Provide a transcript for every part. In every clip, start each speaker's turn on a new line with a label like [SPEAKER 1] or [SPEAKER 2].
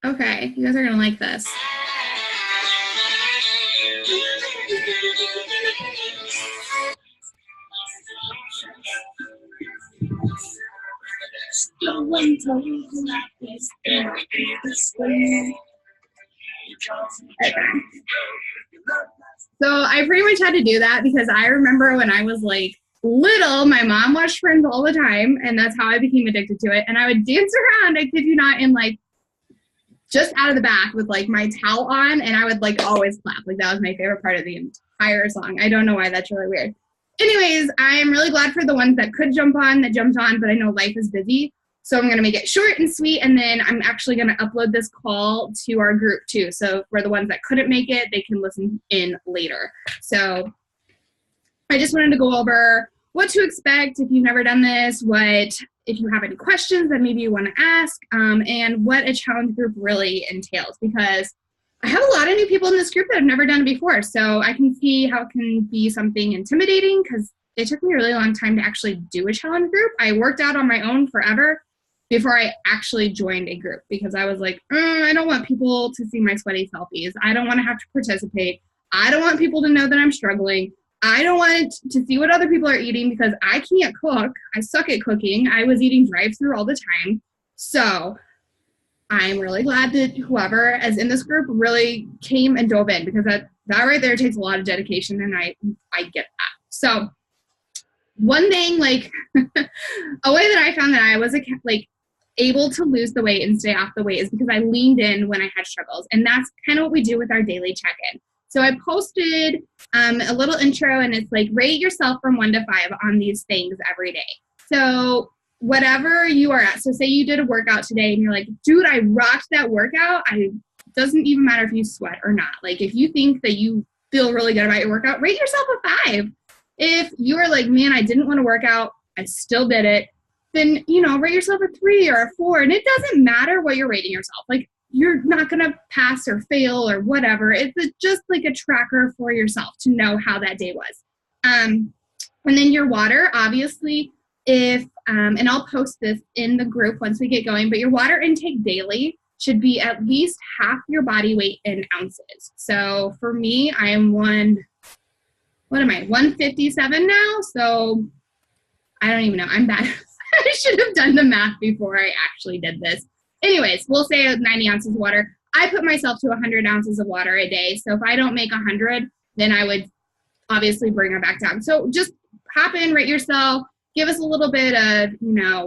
[SPEAKER 1] Okay, you guys are gonna like this. So I pretty much had to do that because I remember when I was like little, my mom watched Friends all the time, and that's how I became addicted to it. And I would dance around, I kid you not, in like just out of the back with like my towel on, and I would like always clap. Like that was my favorite part of the entire song. I don't know why, that's really weird. Anyways, I'm really glad for the ones that could jump on that jumped on, but I know life is busy. So I'm going to make it short and sweet, and then I'm actually going to upload this call to our group too. So for the ones that couldn't make it, they can listen in later. So I just wanted to go over what to expect if you've never done this, if you have any questions that maybe you want to ask, and what a challenge group really entails, because I have a lot of new people in this group that have never done it before. So I can see how it can be something intimidating because it took me a really long time to actually do a challenge group. I worked out on my own forever before I actually joined a group because I was like, I don't want people to see my sweaty selfies. I don't want to have to participate. I don't want people to know that I'm struggling. I don't want to see what other people are eating because I can't cook. I suck at cooking. I was eating drive-through all the time. So I'm really glad that whoever is in this group really came and dove in, because that right there takes a lot of dedication, and I get that. So one thing, like a way that I found that I was able to lose the weight and stay off the weight is because I leaned in when I had struggles. And that's kind of what we do with our daily check-in. So I posted a little intro, and it's like, rate yourself from 1 to 5 on these things every day. So whatever you are at, so say you did a workout today and you're like, dude, I rocked that workout. Doesn't even matter if you sweat or not. Like if you think that you feel really good about your workout, rate yourself a 5. If you are like, man, I didn't want to work out, I still did it, then, rate yourself a 3 or a 4. And it doesn't matter what you're rating yourself. Like, you're not going to pass or fail or whatever. It's just like a tracker for yourself to know how that day was. And then your water, obviously, and I'll post this in the group once we get going, but your water intake daily should be at least half your body weight in ounces. So for me, I am 157 now. So I don't even know. I'm bad. I should have done the math before I actually did this. Anyways, we'll say 90 ounces of water. I put myself to 100 ounces of water a day. So if I don't make 100, then I would obviously bring it back down. So just hop in, rate yourself, give us a little bit of,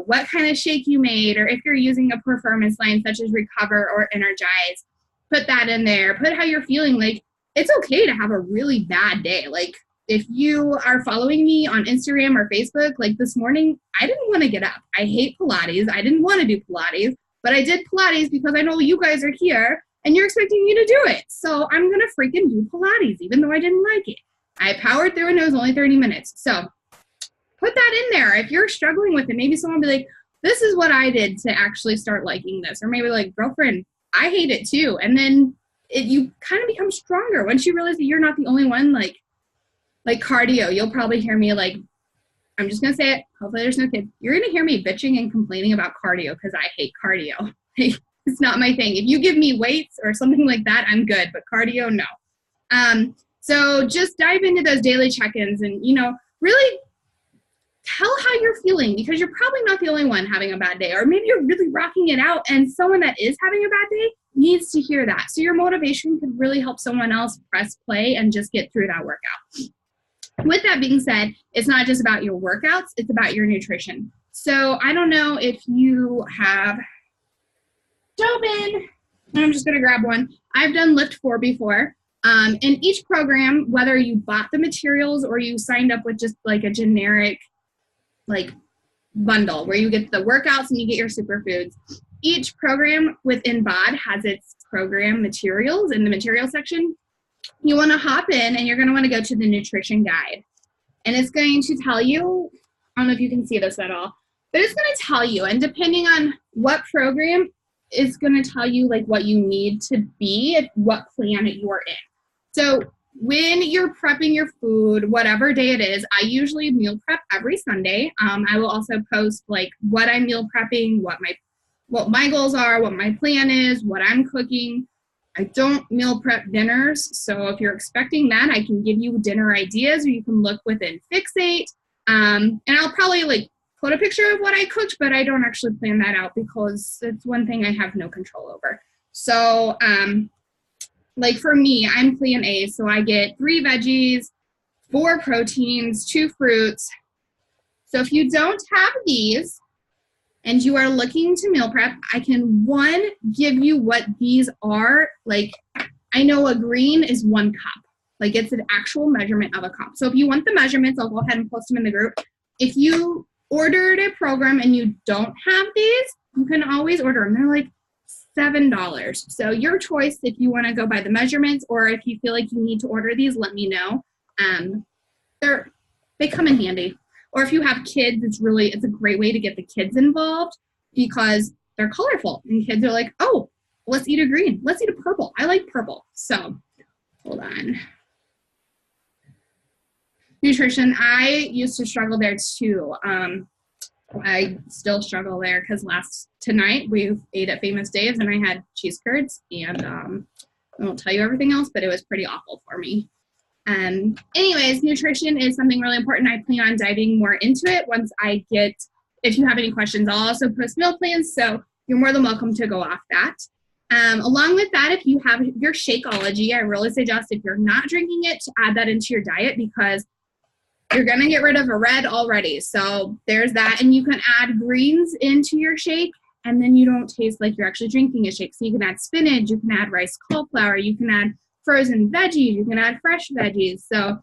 [SPEAKER 1] what kind of shake you made, or if you're using a performance line such as Recover or Energize, put that in there. Put how you're feeling. Like, it's okay to have a really bad day. Like, if you are following me on Instagram or Facebook, like this morning, I didn't want to get up. I hate Pilates. I didn't want to do Pilates, but I did Pilates because I know you guys are here and you're expecting me to do it. So I'm going to freaking do Pilates, even though I didn't like it. I powered through and it was only 30 minutes. So put that in there. If you're struggling with it, maybe someone will be like, this is what I did to actually start liking this. Or maybe like, girlfriend, I hate it too. And then you kind of become stronger once you realize that you're not the only one. Like cardio, you'll probably hear me like, I'm just going to say it. Hopefully there's no kids. You're going to hear me bitching and complaining about cardio because I hate cardio. It's not my thing. If you give me weights or something like that, I'm good. But cardio, no. So just dive into those daily check-ins and, really tell how you're feeling, because you're probably not the only one having a bad day. Or maybe you're really rocking it out and someone that is having a bad day needs to hear that. So your motivation could really help someone else press play and just get through that workout. With that being said, it's not just about your workouts, it's about your nutrition. So I don't know if you have dove in, I'm just going to grab one. I've done Lift 4 before. And each program, whether you bought the materials or you signed up with just like a generic bundle where you get the workouts and you get your superfoods, each program within BOD has its program materials in the material section. You want to hop in and you're going to want to go to the nutrition guide. And it's going to tell you, I don't know if you can see this at all, but it's going to tell you, and depending on what program, it's going to tell you like what you need to be at what plan you're in. So when you're prepping your food, whatever day it is, I usually meal prep every Sunday. I will also post like what I'm meal prepping, what what my goals are, what my plan is, what I'm cooking. I don't meal prep dinners, so if you're expecting that, I can give you dinner ideas, or you can look within Fixate. And I'll probably like put a picture of what I cooked, but I don't actually plan that out because it's one thing I have no control over. So like for me, I'm plan A, so I get 3 veggies, 4 proteins, 2 fruits. So if you don't have these and you are looking to meal prep, I can, one, give you what these are. Like, I know a green is 1 cup. Like, it's an actual measurement of a cup. So if you want the measurements, I'll go ahead and post them in the group. If you ordered a program and you don't have these, you can always order them. They're like $7. So your choice if you want to go by the measurements, or if you feel like you need to order these, let me know. They come in handy. Or if you have kids, it's a great way to get the kids involved because they're colorful. And kids are like, oh, let's eat a green. Let's eat a purple. I like purple. So hold on. Nutrition, I used to struggle there too. I still struggle there because tonight we ate at Famous Dave's and I had cheese curds, and I won't tell you everything else, but it was pretty awful for me. Anyways, nutrition is something really important. I plan on diving more into it once if you have any questions. I'll also post meal plans, so you're more than welcome to go off that. Along with that, if you have your Shakeology, I really suggest if you're not drinking it to add that into your diet because you're going to get rid of a red already. So there's that. And you can add greens into your shake, and then you don't taste like you're actually drinking a shake. So you can add spinach, you can add rice cauliflower, you can add frozen veggies, you can add fresh veggies. So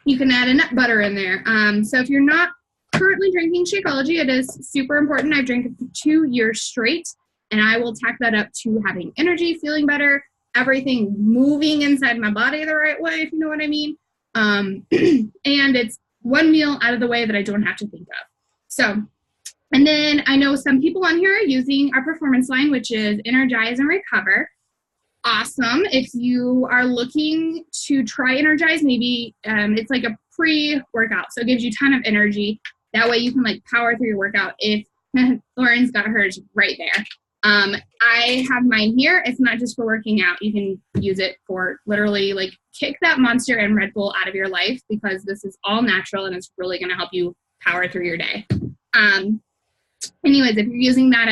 [SPEAKER 1] you can add a nut butter in there. So if you're not currently drinking Shakeology, it is super important. I've drank it for 2 years straight, and I will tack that up to having energy, feeling better, everything moving inside my body the right way, if you know what I mean. And it's 1 meal out of the way that I don't have to think of. So, and then I know some people on here are using our performance line, which is Energize and Recover. Awesome. If you are looking to try Energize, maybe it's like a pre-workout, so it gives you a ton of energy. That way you can like power through your workout. If Lauren's got hers right there. I have mine here. It's not just for working out. You can use it for literally like kick that Monster and Red Bull out of your life because this is all natural and it's really going to help you power through your day. Anyways, if you're using that,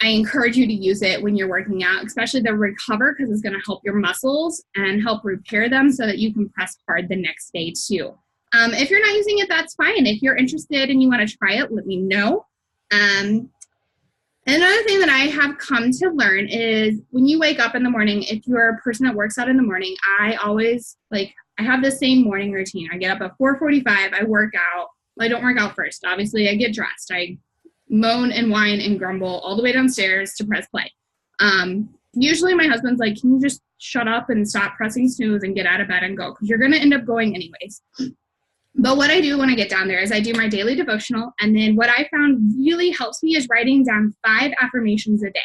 [SPEAKER 1] I encourage you to use it when you're working out, especially the Recover, because it's going to help your muscles and help repair them so that you can press hard the next day too. If you're not using it, that's fine. If you're interested and you want to try it, let me know. Another thing that I have come to learn is when you wake up in the morning, if you're a person that works out in the morning, I have the same morning routine. I get up at 4:45, I work out. Well, I don't work out first. Obviously, I get dressed. I moan and whine and grumble all the way downstairs to press play. Usually my husband's like, can you just shut up and stop pressing snooze and get out of bed and go? Because you're going to end up going anyways. But what I do when I get down there is I do my daily devotional. And then what I found really helps me is writing down 5 affirmations a day.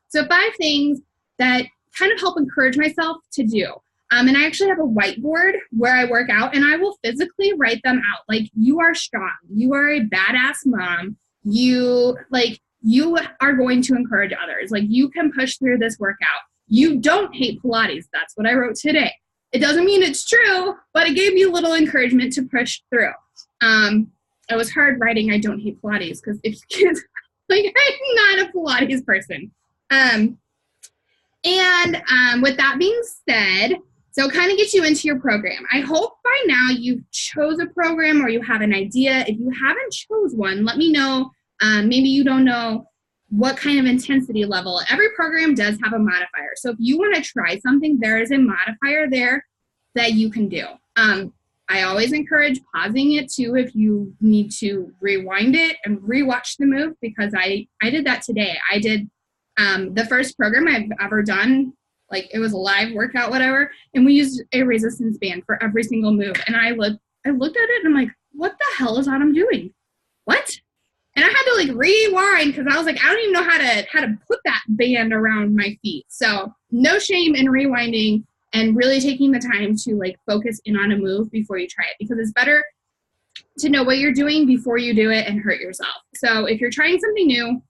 [SPEAKER 1] So 5 things that kind of help encourage myself to do. And I actually have a whiteboard where I work out and I will physically write them out. Like, you are strong. You are a badass mom. You are going to encourage others. Like, you can push through this workout. You don't hate Pilates. That's what I wrote today. It doesn't mean it's true, but it gave me a little encouragement to push through. It was hard writing I don't hate Pilates because if you can't, I'm not a Pilates person. With that being said, so it kind of gets you into your program. I hope by now you've chose a program or you have an idea. If you haven't chose one, let me know. Maybe you don't know what kind of intensity level. Every program does have a modifier. So if you want to try something, there is a modifier there that you can do. I always encourage pausing it too if you need to rewind it and rewatch the move, because I did that today. I did the first program I've ever done, like it was a live workout, whatever, and we used a resistance band for every single move. And I looked at it and I'm like, what the hell is Autumn doing? What? And I had to like rewind because I was like, I don't even know how to put that band around my feet. So no shame in rewinding and really taking the time to like focus in on a move before you try it, because it's better to know what you're doing before you do it and hurt yourself. So if you're trying something new,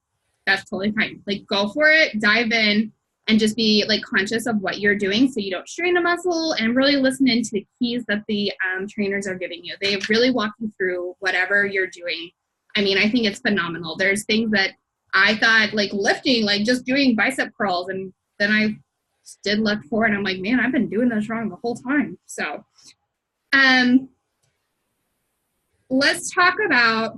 [SPEAKER 1] that's totally fine. Like, go for it, dive in, and just be like conscious of what you're doing so you don't strain a muscle, and really listen into the keys that the trainers are giving you. They really walk you through whatever you're doing. I mean, I think it's phenomenal. There's things that I thought, like lifting, like just doing bicep curls, and then I did lift 4 and I'm like, man, I've been doing this wrong the whole time. So let's talk about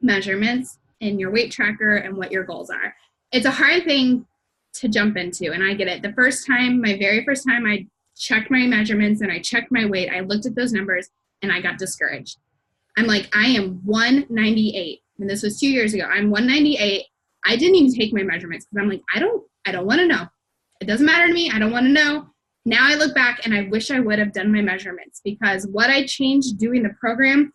[SPEAKER 1] measurements in your weight tracker and what your goals are. It's a hard thing to jump into, and I get it. The first time, my very first time, I checked my measurements and I checked my weight, I looked at those numbers and I got discouraged. I'm like, I am 198, and this was 2 years ago. I'm 198. I didn't even take my measurements because I'm like, I don't want to know. It doesn't matter to me. I don't want to know. Now I look back and I wish I would have done my measurements, because what I changed doing the program,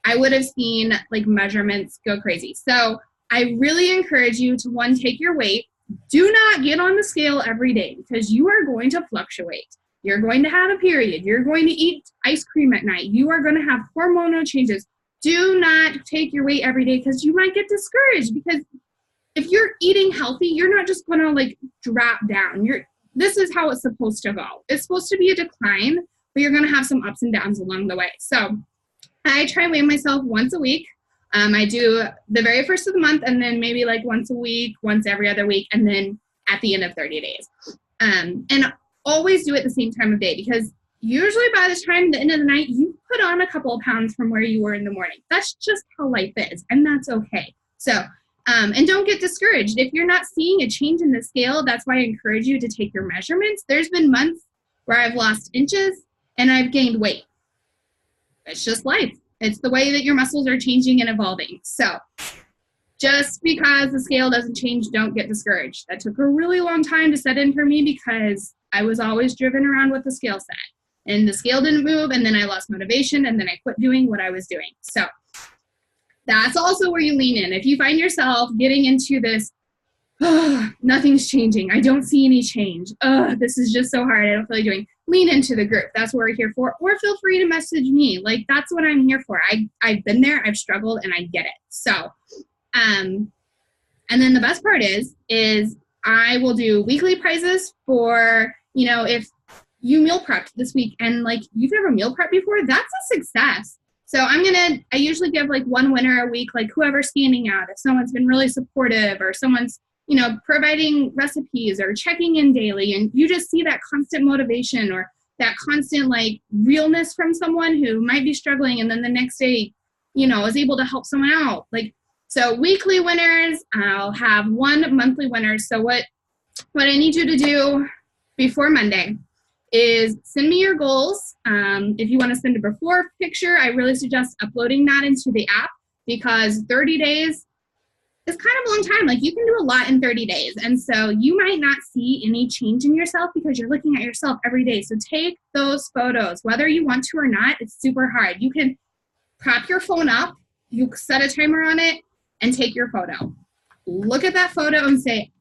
[SPEAKER 1] I would have seen like measurements go crazy. So I really encourage you to, one, take your weight. Do not get on the scale every day, because you are going to fluctuate. You're going to have a period. You're going to eat ice cream at night. You are going to have hormonal changes. Do not take your weight every day, because you might get discouraged, because if you're eating healthy, you're not just going to like drop down. This is how it's supposed to go. It's supposed to be a decline, but you're going to have some ups and downs along the way. So I try and weigh myself once a week. I do the very first of the month, and then maybe like once a week, once every other week, and then at the end of 30 days. And always do it the same time of day, because usually by the time the end of the night, you put on a couple of pounds from where you were in the morning. That's just how life is, and that's okay. So, and don't get discouraged. If you're not seeing a change in the scale, that's why I encourage you to take your measurements. There's been months where I've lost inches and I've gained weight. It's just life. It's the way that your muscles are changing and evolving. So just because the scale doesn't change, don't get discouraged. That took a really long time to set in for me, because I was always driven around what the scale said. And the scale didn't move, and then I lost motivation, and then I quit doing what I was doing. So that's also where you lean in. If you find yourself getting into this, oh, nothing's changing, I don't see any change, this is just so hard, I don't feel like doing, lean into the group. That's what we're here for. Or feel free to message me. Like, that's what I'm here for. I've been there, I've struggled, and I get it. So, and then the best part is I will do weekly prizes for, if you meal prepped this week and like you've never meal prepped before, that's a success. So I usually give like one winner a week, like whoever's standing out. If someone's been really supportive, or someone's, providing recipes or checking in daily, and you just see that constant motivation or that constant like realness from someone who might be struggling, and then the next day, is able to help someone out. Like, so weekly winners, I'll have one monthly winner. So what I need you to do before Monday is send me your goals. If you want to send a before picture, I really suggest uploading that into the app, because 30 days is kind of a long time. Like, you can do a lot in 30 days. And so you might not see any change in yourself because you're looking at yourself every day. So take those photos, whether you want to or not. It's super hard. You can prop your phone up, you set a timer on it, and take your photo. Look at that photo and say,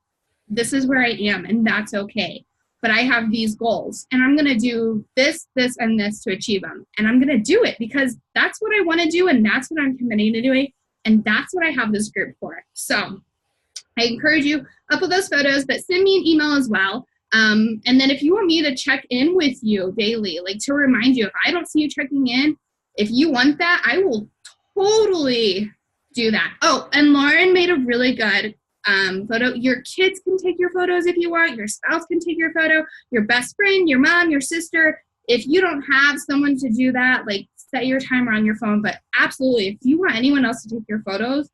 [SPEAKER 1] this is where I am, and that's okay. But I have these goals, and I'm going to do this, this, and this to achieve them. And I'm going to do it because that's what I want to do, and that's what I'm committing to doing, and that's what I have this group for. So I encourage you, upload those photos, but send me an email as well. And then if you want me to check in with you daily, like to remind you, if I don't see you checking in, if you want that, I will totally do that. Oh, and Lauren made a really good photo. Your kids can take your photos if you want. Your spouse can take your photo. Your best friend, your mom, your sister. If you don't have someone to do that, like, set your timer on your phone. But absolutely, if you want anyone else to take your photos,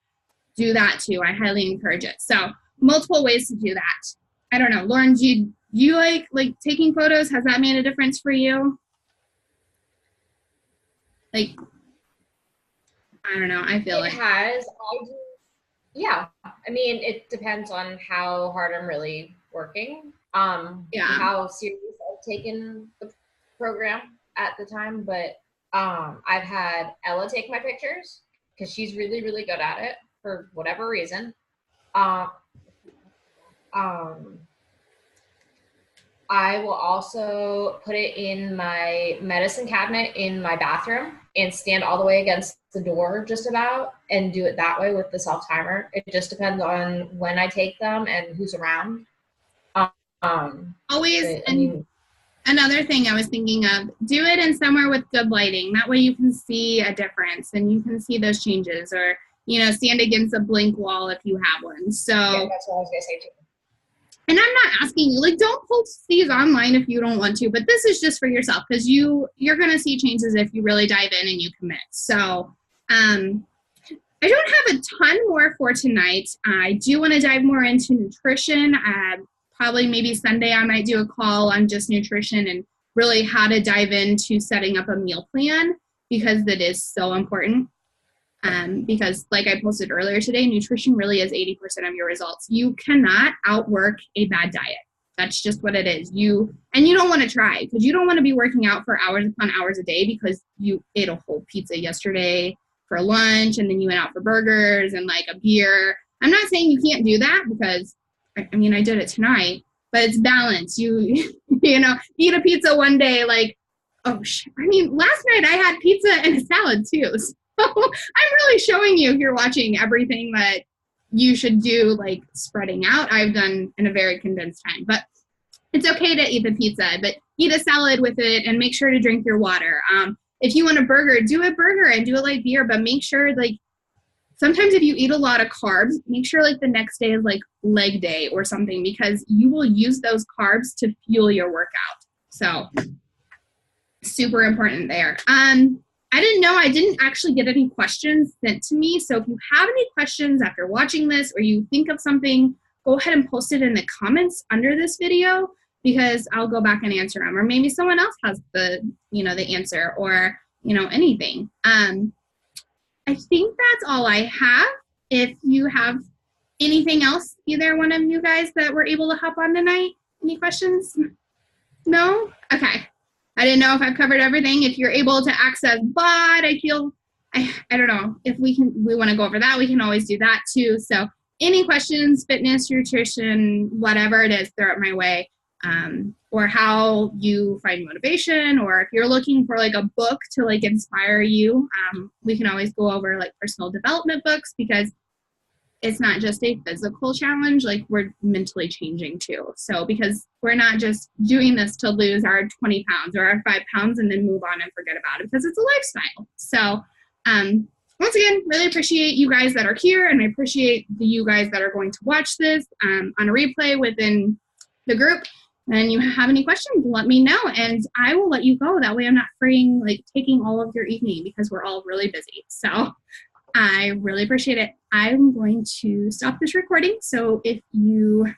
[SPEAKER 1] do that too. I highly encourage it. So multiple ways to do that. I don't know, Lauren, do you like taking photos? Has that made a difference for you? Like, I don't know. I feel
[SPEAKER 2] it has. I do. Yeah. I mean, it depends on how hard I'm really working.
[SPEAKER 1] Yeah.
[SPEAKER 2] How serious I've taken the program at the time. But I've had Ella take my pictures because she's really, really good at it for whatever reason. I will also put it in my medicine cabinet in my bathroom. and stand all the way against the door just about and do it that way with the self timer. It just depends on when I take them and who's around.
[SPEAKER 1] Always, and another thing I was thinking of, do it in somewhere with good lighting. That way you can see a difference and you can see those changes, or, you know, stand against a blank wall if you have one. So
[SPEAKER 2] yeah, that's what I was going to say too.
[SPEAKER 1] And I'm not asking you, like, don't post these online if you don't want to, but this is just for yourself, because you're going to see changes if you really dive in and you commit. So I don't have a ton more for tonight. I do want to dive more into nutrition. Probably maybe Sunday I might do a call on just nutrition and really how to dive into setting up a meal plan, because that is so important. Because like I posted earlier today, nutrition really is 80% of your results. You cannot outwork a bad diet. That's just what it is. And you don't want to try, because you don't want to be working out for hours upon hours a day because you ate a whole pizza yesterday for lunch and then you went out for burgers and like a beer. I'm not saying you can't do that, because I mean, I did it tonight, but it's balance. You know, eat a pizza one day, like, I mean, last night I had pizza and a salad too. So I'm really showing you, if you're watching, everything that you should do, like spreading out, I've done in a very condensed time. But it's okay to eat the pizza, but eat a salad with it and make sure to drink your water. If you want a burger, do a burger and do it like beer, but make sure, like, sometimes if you eat a lot of carbs, make sure like the next day is like leg day or something, because you will use those carbs to fuel your workout. So super important there. I didn't know, I didn't actually get any questions sent to me. So if you have any questions after watching this, or you think of something, go ahead and post it in the comments under this video, because I'll go back and answer them. Or maybe someone else has the answer, or, anything. I think that's all I have. If you have anything else, either one of you guys that were able to hop on tonight, any questions? No? Okay. I didn't know if I've covered everything. If you're able to access bot, I don't know if we want to go over that. We can always do that too. So any questions, fitness, nutrition, whatever it is, throw it my way. Or how you find motivation, or if you're looking for like a book to like inspire you, we can always go over like personal development books, because it's not just a physical challenge, like we're mentally changing too. So because we're not just doing this to lose our 20 pounds or our 5 pounds and then move on and forget about it, because it's a lifestyle. So once again, really appreciate you guys that are here, and I appreciate you guys that are going to watch this on a replay within the group. And you have any questions, let me know, and I will let you go. That way I'm not taking all of your evening, because we're all really busy. So I really appreciate it. I'm going to stop this recording. So if you